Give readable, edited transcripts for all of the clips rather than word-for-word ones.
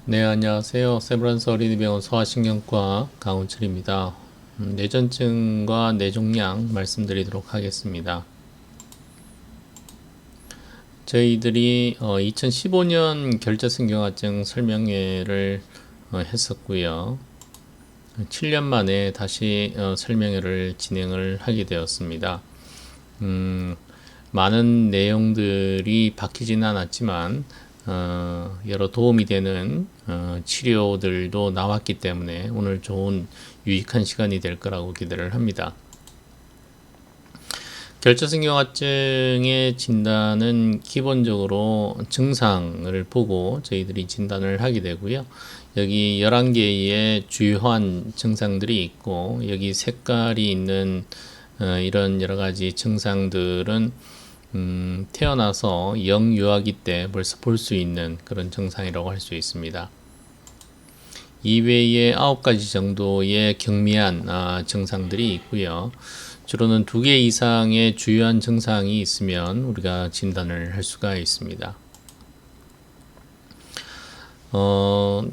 네, 안녕하세요. 세브란스 어린이병원 소아신경과 강훈철입니다. 뇌전증과 뇌종양 말씀드리도록 하겠습니다. 저희들이 2015년 결자성경화증 설명회를 했었고요. 7년 만에 다시 설명회를 진행을 하게 되었습니다. 많은 내용들이 바뀌지는 않았지만 여러 도움이 되는 치료들도 나왔기 때문에 오늘 좋은 유익한 시간이 될 거라고 기대를 합니다. 결자성경화증의 진단은 기본적으로 증상을 보고 저희들이 진단을 하게 되고요. 여기 11개의 주요한 증상들이 있고 여기 색깔이 있는 이런 여러 가지 증상들은 태어나서 영유아기 때 벌써 볼 수 있는 그런 증상이라고 할 수 있습니다. 이외에 9가지 정도의 경미한 증상들이 있고요. 주로는 2개 이상의 주요한 증상이 있으면 우리가 진단을 할 수가 있습니다.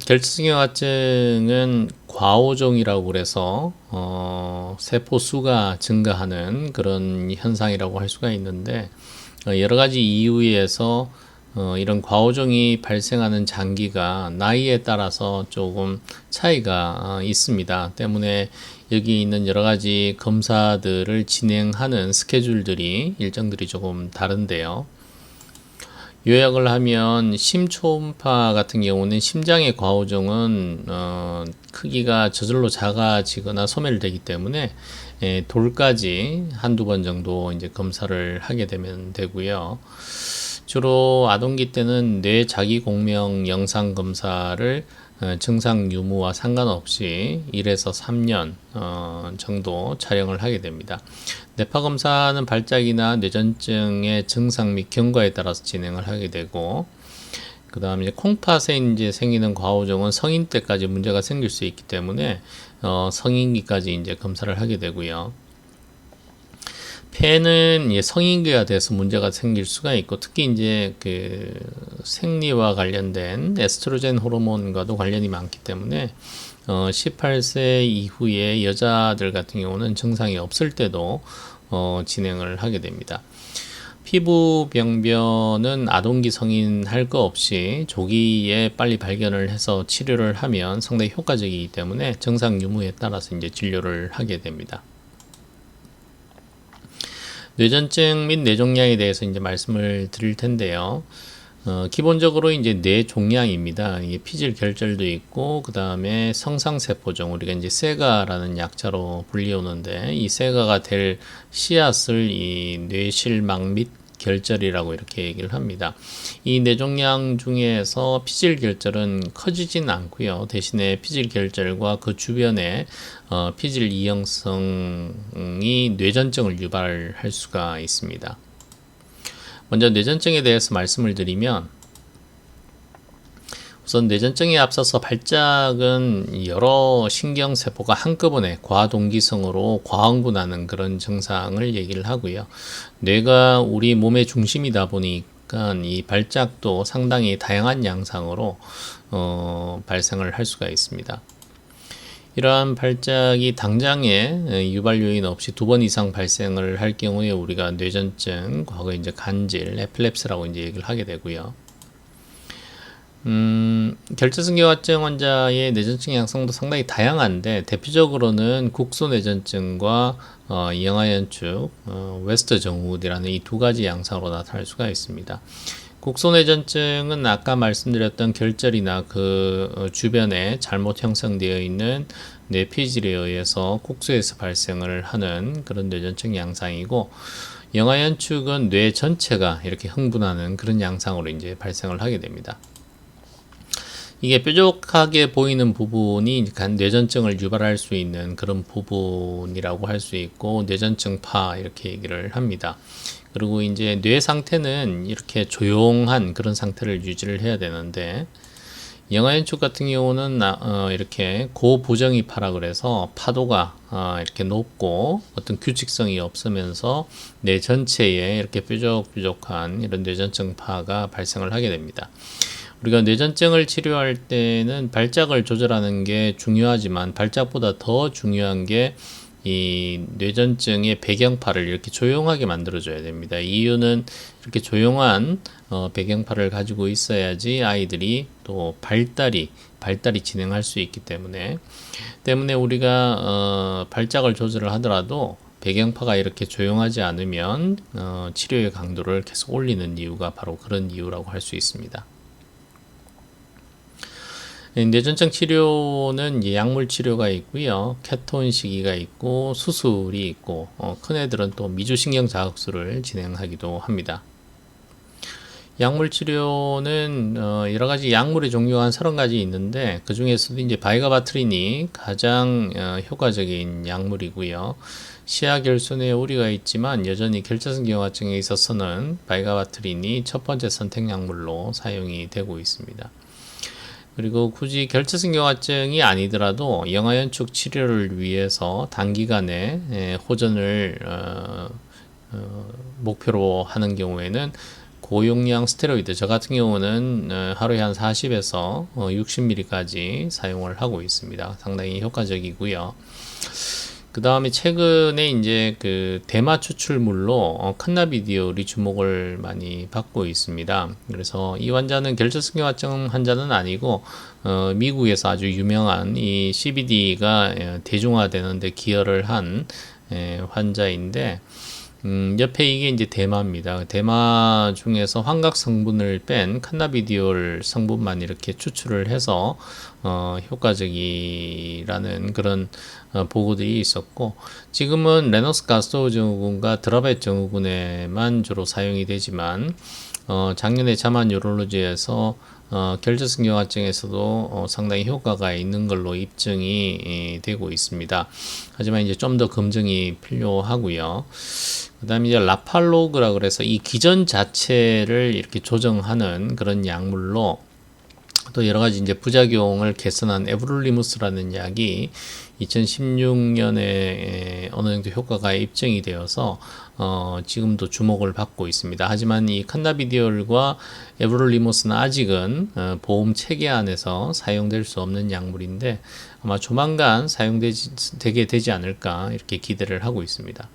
결자성경화증은 과오종이라고 그래서 세포 수가 증가하는 그런 현상이라고 할 수가 있는데 여러 가지 이유에서 이런 과오종이 발생하는 장기가 나이에 따라서 조금 차이가 있습니다. 때문에 여기 있는 여러 가지 검사들을 진행하는 스케줄들이 일정들이 조금 다른데요. 요약을 하면 심초음파 같은 경우는 심장의 과오종은 크기가 저절로 작아지거나 소멸되기 때문에 돌까지 한두 번 정도 이제 검사를 하게 되면 되고요. 주로 아동기 때는 뇌 자기공명 영상 검사를 증상 유무와 상관없이 1에서 3년 정도 촬영을 하게 됩니다. 뇌파 검사는 발작이나 뇌전증의 증상 및 경과에 따라서 진행을 하게 되고, 그 다음에 콩팥에 이제 생기는 과오종은 성인 때까지 문제가 생길 수 있기 때문에 성인기까지 이제 검사를 하게 되고요. 폐는 성인기가 돼서 문제가 생길 수가 있고, 특히 이제 그 생리와 관련된 에스트로겐 호르몬과도 관련이 많기 때문에 18세 이후에 여자들 같은 경우는 증상이 없을 때도 진행을 하게 됩니다. 피부 병변은 아동기 성인 할 거 없이 조기에 빨리 발견을 해서 치료를 하면 상당히 효과적이기 때문에 증상 유무에 따라서 이제 진료를 하게 됩니다. 뇌전증 및 뇌종양에 대해서 이제 말씀을 드릴 텐데요. 기본적으로 이제 뇌종양입니다. 이게 피질 결절도 있고, 그 다음에 성상세포종, 우리가 이제 세가라는 약자로 불리우는데, 이 세가가 될 씨앗을 이 뇌실막 및 결절이라고 이렇게 얘기를 합니다. 이 뇌종양 중에서 피질 결절은 커지진 않고요. 대신에 피질 결절과 그 주변에 피질 이형성이 뇌전증을 유발할 수가 있습니다. 먼저 뇌전증에 대해서 말씀을 드리면, 우선 뇌전증에 앞서서 발작은 여러 신경세포가 한꺼번에 과동기성으로 과흥분하는 그런 증상을 얘기를 하고요. 뇌가 우리 몸의 중심이다 보니까 이 발작도 상당히 다양한 양상으로 발생을 할 수가 있습니다. 이러한 발작이 당장에 유발 요인 없이 2번 이상 발생을 할 경우에 우리가 뇌전증, 과거에 이제 간질, 에필랩스라고 이제 얘기를 하게 되고요. 결자성경화증 환자의 뇌전증 양상도 상당히 다양한데 대표적으로는 국소뇌전증과 영아연축, 웨스트 정우드라는 이 2가지 양상으로 나타날 수가 있습니다. 국소뇌전증은 아까 말씀드렸던 결절이나 그 주변에 잘못 형성되어 있는 뇌피질에 의해서 국소에서 발생을 하는 그런 뇌전증 양상이고, 영아연축은 뇌 전체가 이렇게 흥분하는 그런 양상으로 이제 발생을 하게 됩니다. 이게 뾰족하게 보이는 부분이 뇌전증을 유발할 수 있는 그런 부분이라고 할 수 있고, 뇌전증파 이렇게 얘기를 합니다. 그리고 이제 뇌 상태는 이렇게 조용한 그런 상태를 유지를 해야 되는데, 영아연축 같은 경우는 이렇게 고부정이파라 그래서 파도가 이렇게 높고 어떤 규칙성이 없으면서 뇌 전체에 이렇게 뾰족뾰족한 이런 뇌전증파가 발생을 하게 됩니다. 우리가 뇌전증을 치료할 때는 발작을 조절하는 게 중요하지만 발작보다 더 중요한 게 이 뇌전증의 배경파를 이렇게 조용하게 만들어줘야 됩니다. 이유는 이렇게 조용한 배경파를 가지고 있어야지 아이들이 또 발달이 진행할 수 있기 때문에 우리가 발작을 조절을 하더라도 배경파가 이렇게 조용하지 않으면 치료의 강도를 계속 올리는 이유가 바로 그런 이유라고 할 수 있습니다. 뇌전증 치료는 이제 약물 치료가 있고요, 케톤 시기가 있고 수술이 있고 큰 애들은 또 미주신경 자극술을 진행하기도 합니다. 약물 치료는 여러 가지 약물의 종류가 한 30가지 있는데 그 중에서도 이제 바이가바트린이 가장 효과적인 약물이고요. 시야 결손에 우려가 있지만 여전히 결자성경화증에 있어서는 바이가바트린이 첫 번째 선택 약물로 사용이 되고 있습니다. 그리고 굳이 결자성경화증이 아니더라도 영아연축 치료를 위해서 단기간에 호전을 목표로 하는 경우에는 고용량 스테로이드, 저 같은 경우는 하루에 한 40에서 60ml까지 사용을 하고 있습니다. 상당히 효과적이고요. 그 다음에 최근에 이제 그 대마 추출물로 칸나비디올이 주목을 많이 받고 있습니다. 그래서 이 환자는 결자성경화증 환자는 아니고 미국에서 아주 유명한 이 CBD가 대중화되는 데 기여를 한 환자인데 옆에 이게 이제 대마입니다. 대마 중에서 환각 성분을 뺀 칸나비디올 성분만 이렇게 추출을 해서 효과적이라는 그런 보고들이 있었고, 지금은 레너스 가스토 증후군과 드라벳 증후군에만 주로 사용이 되지만 작년에 자만 유롤로지에서 결자성경화증에서도 상당히 효과가 있는 걸로 입증이 되고 있습니다. 하지만 이제 좀 더 검증이 필요하고요. 그 다음에 이제 라팔로그라 그래서 이 기전 자체를 이렇게 조정하는 그런 약물로 또 여러 가지 이제 부작용을 개선한 에브롤리무스라는 약이 2016년에 어느 정도 효과가 입증이 되어서 지금도 주목을 받고 있습니다. 하지만 이 칸나비디올과 에브롤리무스는 아직은 보험 체계 안에서 사용될 수 없는 약물인데 아마 조만간 사용되게 되지 않을까 이렇게 기대를 하고 있습니다.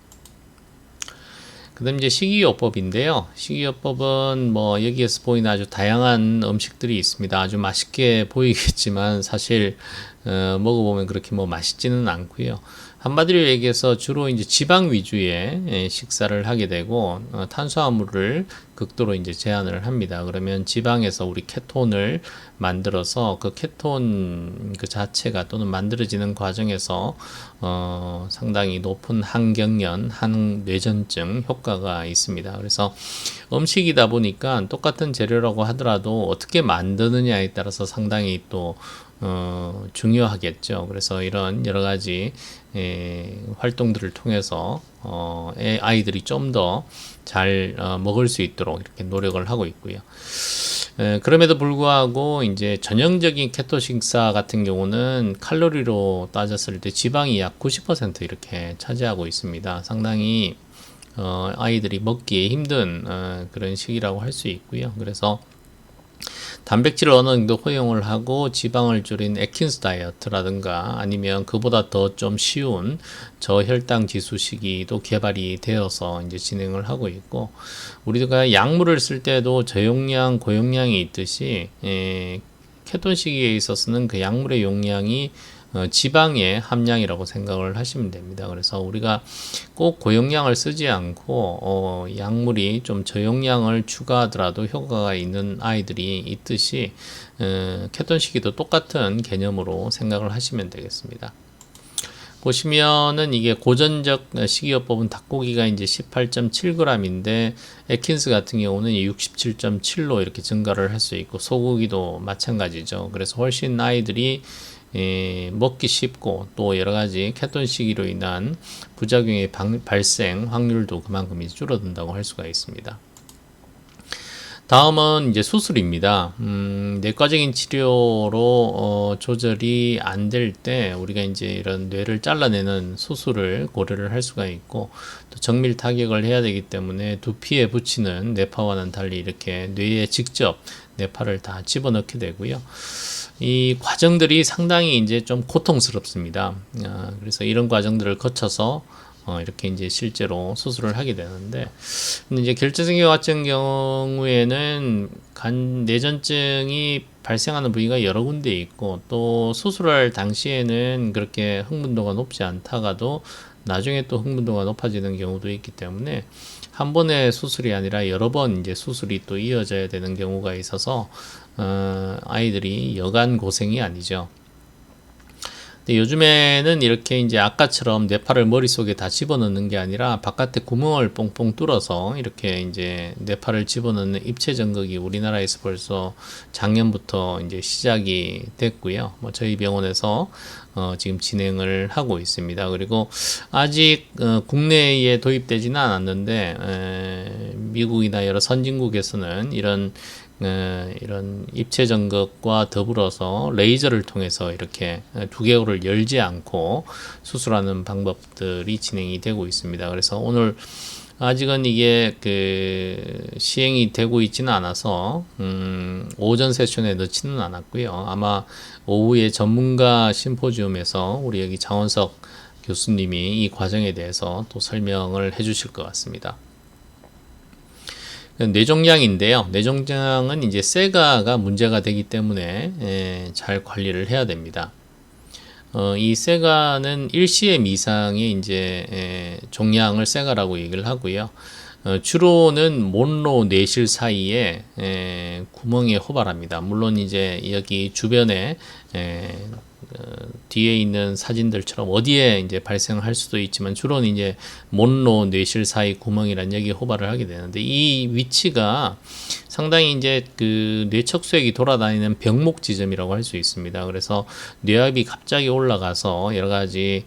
그 다음 이제 식이요법인데요. 식이요법은 뭐 여기에서 보이는 아주 다양한 음식들이 있습니다. 아주 맛있게 보이겠지만 사실 먹어보면 그렇게 뭐 맛있지는 않고요. 한마디로 얘기해서 주로 이제 지방 위주의 식사를 하게 되고 탄수화물을 극도로 이제 제한을 합니다. 그러면 지방에서 우리 케톤을 만들어서 그 케톤 그 자체가 또는 만들어지는 과정에서 상당히 높은 항경련, 항뇌전증 효과가 있습니다. 그래서 음식이다 보니까 똑같은 재료라고 하더라도 어떻게 만드느냐에 따라서 상당히 또 중요하겠죠. 그래서 이런 여러 가지 활동들을 통해서 아이들이 좀 더 잘 먹을 수 있도록 이렇게 노력을 하고 있고요. 그럼에도 불구하고 이제 전형적인 케토 식사 같은 경우는 칼로리로 따졌을 때 지방이 약 90% 이렇게 차지하고 있습니다. 상당히 아이들이 먹기에 힘든 그런 식이라고 할 수 있고요. 그래서 단백질을 어느 정도 허용을 하고 지방을 줄인 애킨스 다이어트라든가 아니면 그보다 더 좀 쉬운 저혈당 지수 식이도 개발이 되어서 이제 진행을 하고 있고, 우리가 약물을 쓸 때도 저용량, 고용량이 있듯이 케톤 식이에 있어서는 그 약물의 용량이 지방의 함량이라고 생각을 하시면 됩니다. 그래서 우리가 꼭 고용량을 쓰지 않고 약물이 좀 저용량을 추가하더라도 효과가 있는 아이들이 있듯이 케톤 식이도 똑같은 개념으로 생각을 하시면 되겠습니다. 보시면은 이게 고전적 식이요법은 닭고기가 이제 18.7g인데 애킨스 같은 경우는 67.7로 이렇게 증가를 할 수 있고 소고기도 마찬가지죠. 그래서 훨씬 아이들이 먹기 쉽고 또 여러 가지 케톤 식이로 인한 부작용의 발생 확률도 그만큼 줄어든다고 할 수가 있습니다. 다음은 이제 수술입니다. 내과적인 치료로 조절이 안 될 때 우리가 이제 이런 뇌를 잘라내는 수술을 고려를 할 수가 있고, 또 정밀 타격을 해야 되기 때문에 두피에 붙이는 뇌파와는 달리 이렇게 뇌에 직접 뇌파를 다 집어넣게 되고요. 이 과정들이 상당히 이제 좀 고통스럽습니다. 그래서 이런 과정들을 거쳐서 이렇게 이제 실제로 수술을 하게 되는데, 근데 이제 결재성교 같은 경우에는 간 내전증이 발생하는 부위가 여러 군데 있고, 또 수술할 당시에는 그렇게 흥분도가 높지 않다가도 나중에 또 흥분도가 높아지는 경우도 있기 때문에 한 번의 수술이 아니라 여러 번 이제 수술이 또 이어져야 되는 경우가 있어서 아이들이 여간 고생이 아니죠. 근데 요즘에는 이렇게 이제 아까처럼 뇌파를 머릿속에 다 집어넣는 게 아니라 바깥에 구멍을 뽕뽕 뚫어서 이렇게 이제 뇌파를 집어넣는 입체 전극이 우리나라에서 벌써 작년부터 이제 시작이 됐고요. 뭐 저희 병원에서 지금 진행을 하고 있습니다. 그리고 아직 국내에 도입되지는 않았는데 미국이나 여러 선진국에서는 이런 입체 전극과 더불어서 레이저를 통해서 이렇게 두개골을 열지 않고 수술하는 방법들이 진행이 되고 있습니다. 그래서 오늘 아직은 이게 시행이 되고 있지는 않아서 오전 세션에 넣지는 않았고요. 아마 오후에 전문가 심포지움에서 우리 여기 장원석 교수님이 이 과정에 대해서 또 설명을 해주실 것 같습니다. 뇌종양인데요. 뇌종양은 이제 세가가 문제가 되기 때문에 잘 관리를 해야 됩니다. 이 세가는 1cm 이상의 이제 종양을 세가라고 얘기를 하고요. 주로는 못로 뇌실 사이에 구멍에 호발합니다. 물론 이제 여기 주변에 뒤에 있는 사진들처럼 어디에 이제 발생할 수도 있지만 주로는 이제 못로 뇌실 사이 구멍이란 여기에 호발을 하게 되는데, 이 위치가 상당히 이제 뇌척수액이 돌아다니는 병목 지점이라고 할 수 있습니다. 그래서 뇌압이 갑자기 올라가서 여러 가지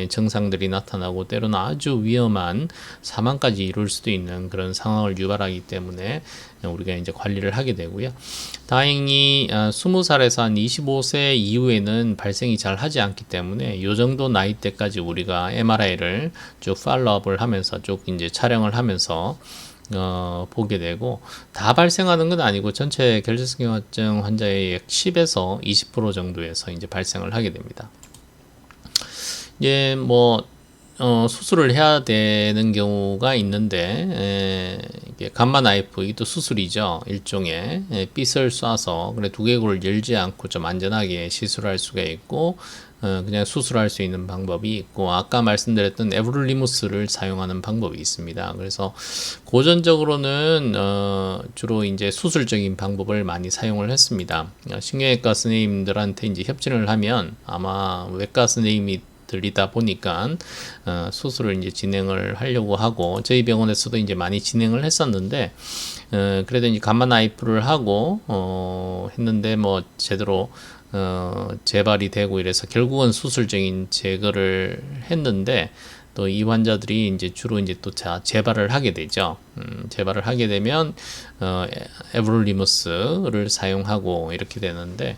증상들이 나타나고 때로는 아주 위험한 사망까지 이룰 수도 있는 그런 상황을 유발하기 때문에 우리가 이제 관리를 하게 되고요. 다행히 20살에서 한 25세 이후에는 발생이 잘 하지 않기 때문에 이 정도 나이대까지 우리가 MRI를 쭉 팔로업을 하면서 쭉 이제 촬영을 하면서 보게 되고, 다 발생하는 건 아니고 전체 결재성경화증 환자의 약 10에서 20% 정도에서 이제 발생을 하게 됩니다. 이제 뭐 수술을 해야 되는 경우가 있는데, 이게 감마 나이프, 이게 또 수술이죠. 일종의 빗을 쏴서 그래 두개골을 열지 않고 좀 안전하게 시술할 수가 있고, 그냥 수술할 수 있는 방법이 있고, 아까 말씀드렸던 에브룰리무스를 사용하는 방법이 있습니다. 그래서 고전적으로는 주로 이제 수술적인 방법을 많이 사용을 했습니다. 신경외과 선생님들한테 이제 협진을 하면 아마 외과 선생님이 들리다 보니까 수술을 이제 진행을 하려고 하고, 저희 병원에서도 이제 많이 진행을 했었는데, 그래도 이제 감마 나이프를 하고 했는데 뭐 제대로 재발이 되고 이래서 결국은 수술적인 제거를 했는데, 또 이 환자들이 이제 주로 이제 또 재발을 하게 되죠. 재발을 하게 되면 에브룰리무스를 사용하고 이렇게 되는데,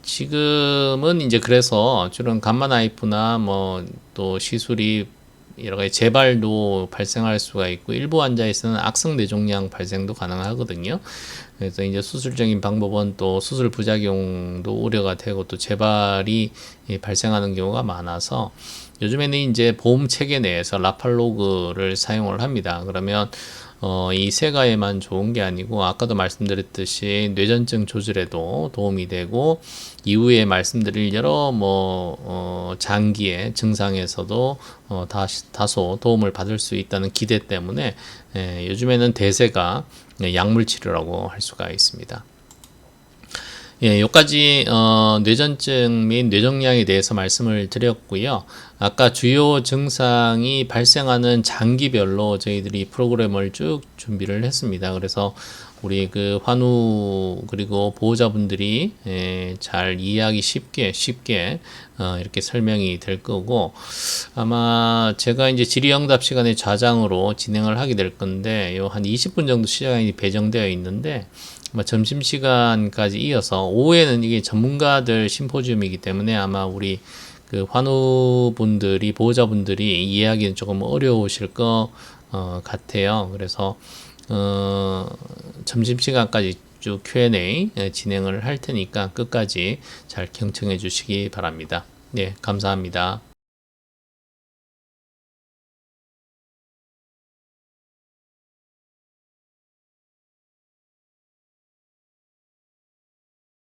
지금은 이제 그래서 주로 감마 나이프나 뭐 또 시술이 여러 가지 재발도 발생할 수가 있고, 일부 환자에서는 악성 뇌종양 발생도 가능하거든요. 그래서 이제 수술적인 방법은 또 수술 부작용도 우려가 되고 또 재발이 발생하는 경우가 많아서 요즘에는 이제 보험 체계 내에서 라팔로그를 사용을 합니다. 그러면 이 세가에만 좋은 게 아니고 아까도 말씀드렸듯이 뇌전증 조절에도 도움이 되고, 이후에 말씀드릴 여러 장기의 증상에서도 다소 도움을 받을 수 있다는 기대 때문에 요즘에는 대세가 약물 치료라고 할 수가 있습니다. 여기까지 뇌전증 및 뇌종양에 대해서 말씀을 드렸고요. 아까 주요 증상이 발생하는 장기별로 저희들이 프로그램을 쭉 준비를 했습니다. 그래서 우리 환우 그리고 보호자분들이 잘 이해하기 쉽게 이렇게 설명이 될 거고, 아마 제가 이제 질의응답 시간에 좌장으로 진행을 하게 될 건데, 한 20분 정도 시간이 배정되어 있는데, 점심시간까지 이어서 오후에는 이게 전문가들 심포지움이기 때문에 아마 우리 환우분들이, 보호자분들이 이해하기는 조금 어려우실 것 같아요. 그래서 점심시간까지 쭉 Q&A 진행을 할 테니까 끝까지 잘 경청해 주시기 바랍니다. 네, 감사합니다.